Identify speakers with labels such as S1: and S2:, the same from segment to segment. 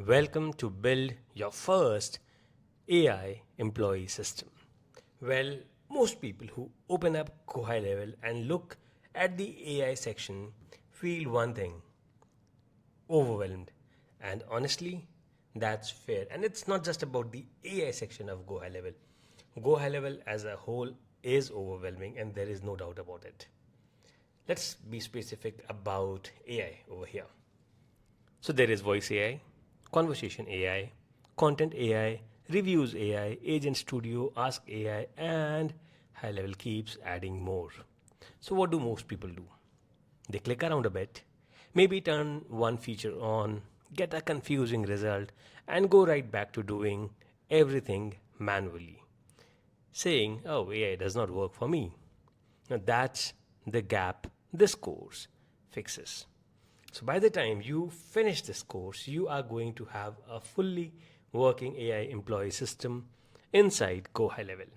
S1: Welcome to build your first AI employee system. Well, most people who open up GoHighLevel and look at the AI section feel one thing: overwhelmed. And honestly, that's fair. And it's not just about the AI section of GoHighLevel. GoHighLevel as a whole is overwhelming, and there is no doubt about it. Let's be specific about AI over here. So there is voice AI, conversation AI, content AI, reviews AI, agent studio, ask AI, and high level keeps adding more. So what do most people do? They click around a bit, maybe turn one feature on, get a confusing result, and go right back to doing everything manually, saying, "Oh, AI does not work for me." Now that's the gap this course fixes. So by the time you finish this course, you are going to have a fully working AI employee system inside GoHighLevel.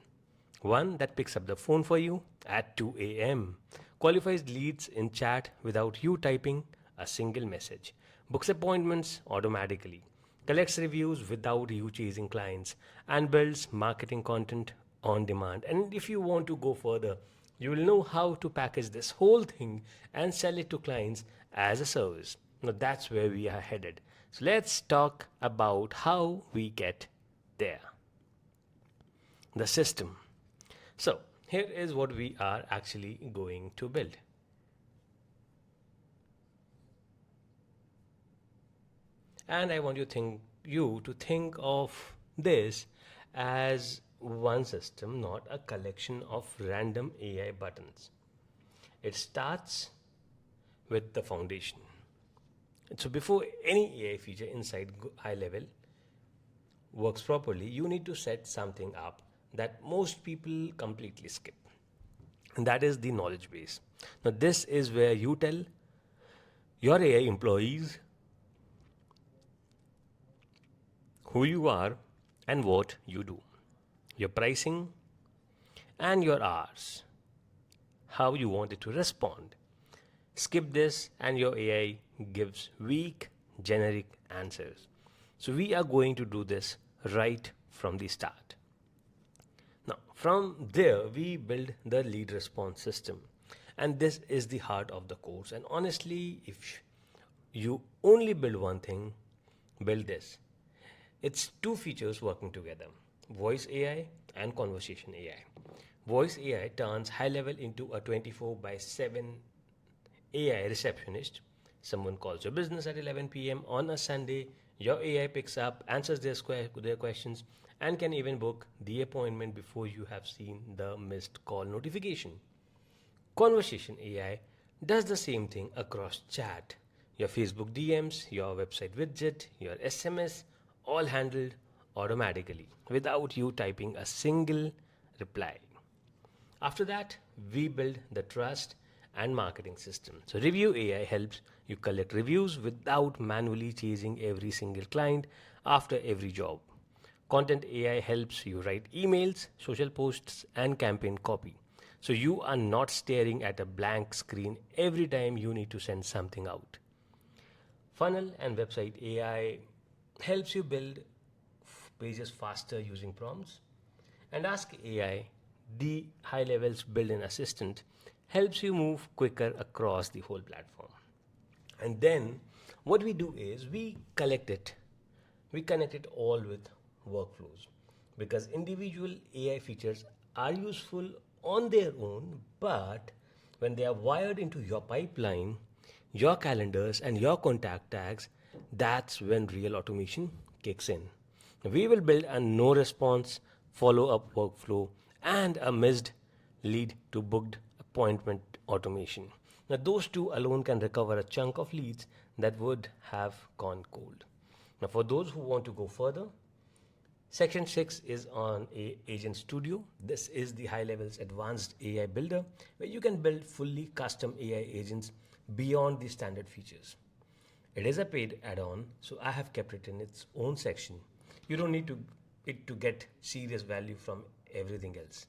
S1: One that picks up the phone for you at 2 a.m., qualifies leads in chat without you typing a single message, books appointments automatically, collects reviews without you chasing clients, and builds marketing content on demand. And if you want to go further, you will know how to package this whole thing and sell it to clients as a service. Now that's where we are headed. So let's talk about how we get there. The system. So here is what we are actually going to build. And I want you to think of this as one system, not a collection of random AI buttons. It starts with the foundation. So before any AI feature inside high level works properly, you need to set something up that most people completely skip. And that is the knowledge base. Now, this is where you tell your AI employees who you are and what you do, your pricing and your hours, how you want it to respond. Skip this, and your AI gives weak, generic answers. So, we are going to do this right from the start. Now, from there, we build the lead response system. And this is the heart of the course. And honestly, if you only build one thing, build this. It's two features working together: voice AI and conversation AI. Voice AI turns high level into a 24 by 7 AI receptionist. Someone calls your business at 11 p.m. on a Sunday. Your AI picks up, answers their questions, and can even book the appointment before you have seen the missed call notification. Conversation AI does the same thing across chat. Your Facebook DMs, your website widget, your SMS, all handled automatically without you typing a single reply. After that, we build the trust and marketing system. So, Review AI helps you collect reviews without manually chasing every single client after every job. Content AI helps you write emails, social posts, and campaign copy. So, you are not staring at a blank screen every time you need to send something out. Funnel and website AI helps you build pages faster using prompts. And Ask AI, the high levels built in assistant, helps you move quicker across the whole platform. And then what we do is we connect it all with workflows, because individual AI features are useful on their own, but when they are wired into your pipeline, your calendars, and your contact tags, that's when real automation kicks in. We will build a no response follow up workflow and a missed lead to booked appointment automation. Now, those two alone can recover a chunk of leads that would have gone cold. Now, for those who want to go further, Section 6 is on Agent Studio. This is the high levels advanced AI builder where you can build fully custom AI agents beyond the standard features. It is a paid add-on, so I have kept it in its own section. You don't need it to get serious value from everything else.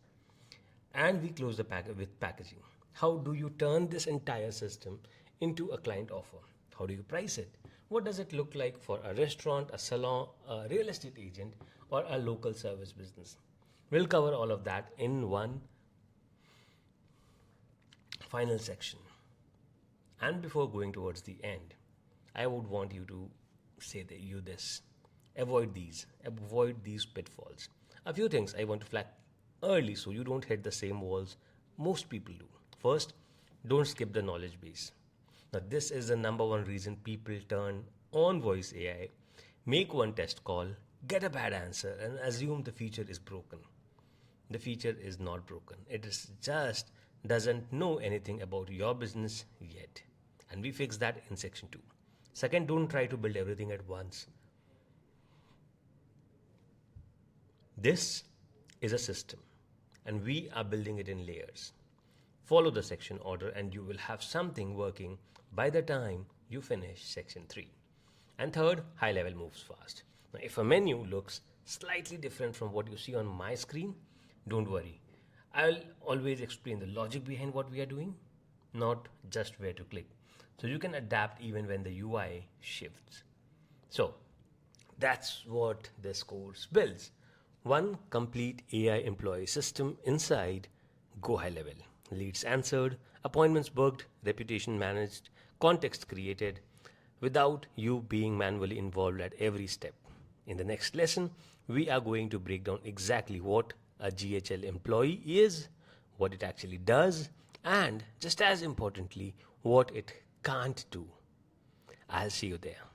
S1: And we close the packet with packaging. How do you turn this entire system into a client offer? How do you price it? What does it look like for a restaurant, a salon, a real estate agent, or a local service business? We'll cover all of that in one final section. And before going towards the end, I would want you to say that you this. Avoid these pitfalls. A few things I want to flag early so you don't hit the same walls most people do. First, don't skip the knowledge base. Now, this is the number one reason people turn on voice AI, make one test call, get a bad answer, and assume the feature is broken. The feature is not broken. It is just doesn't know anything about your business yet. And we fix that in section 2. Second, don't try to build everything at once. This is a system and we are building it in layers. Follow the section order and you will have something working by the time you finish section 3. And third, high level moves fast. Now, if a menu looks slightly different from what you see on my screen, don't worry. I'll always explain the logic behind what we are doing, not just where to click. So you can adapt even when the UI shifts. So that's what this course builds. One complete AI employee system inside GoHighLevel. Leads answered, appointments booked, reputation managed, context created, without you being manually involved at every step. In the next lesson, we are going to break down exactly what a GHL employee is, what it actually does, and just as importantly, what it can't do. I'll see you there.